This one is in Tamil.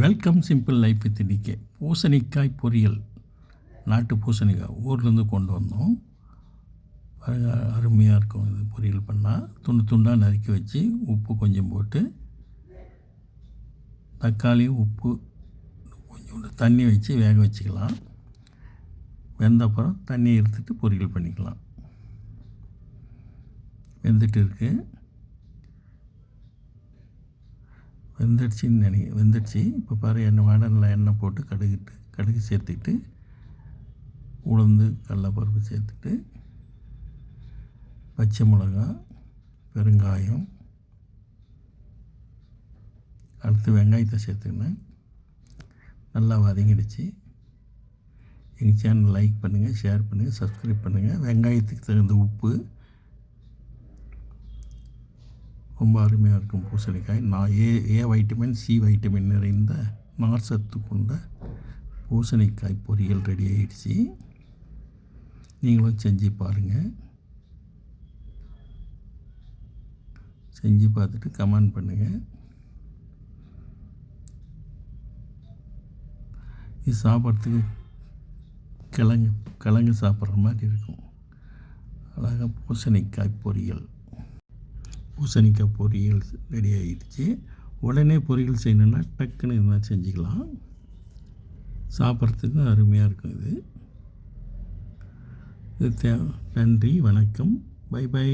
Welcome simple life with DK. பூசணிக்காய் பொரியல், நாட்டு பூசணிக்காய் ஊர்லேருந்து கொண்டு வந்தோம். அருமையாக இருக்கும். இது பொரியல் பண்ணால் துண்டு துண்டாக நறுக்கி வச்சு உப்பு கொஞ்சம் போட்டு, தக்காளி உப்பு கொஞ்சோண்டு தண்ணி வச்சு வேக வச்சுக்கலாம். வெந்தப்புறம் தண்ணியை எடுத்துகிட்டு பொரியல் பண்ணிக்கலாம். வெந்துட்டு இருக்குது. வெந்துடுச்சு. இப்போ பாரு, வடனில் எண்ணெய் போட்டு கடுகு சேர்த்துக்கிட்டு, உளுந்து கடலைப்பருப்பு சேர்த்துட்டு, பச்சை மிளகா, பெருங்காயம், அடுத்து வெங்காயத்தை சேர்த்துக்கினேன். நல்லா வதங்கிடுச்சு. எங்கள் சேனல் லைக் பண்ணுங்கள், ஷேர் பண்ணுங்கள், சப்ஸ்கிரைப் பண்ணுங்கள். வெங்காயத்துக்கு தகுந்த உப்பு. ரொம்ப அருமையாக இருக்கும் பூசணிக்காய். ஏ வைட்டமின், சி வைட்டமின் நிறைந்த நார் சத்து கொண்ட பூசணிக்காய் பொரியல் ரெடி ஆகிடுச்சு. நீங்களும் செஞ்சு பாருங்கள். செஞ்சு பார்த்துட்டு கமெண்ட் பண்ணுங்கள். இது சாப்பிட்றதுக்கு கிழங்கு சாப்பிட்ற மாதிரி இருக்கும். அழகாக பூசணிக்காய் பொரியல் ரெடி ஆகிடுச்சு. உடனே பொரியல் செய்யணுன்னா டக்குன்னு இது மாதிரி செஞ்சுக்கலாம். சாப்பிட்றதுக்கு அருமையாக இருக்கும். இது நன்றி, வணக்கம், பை.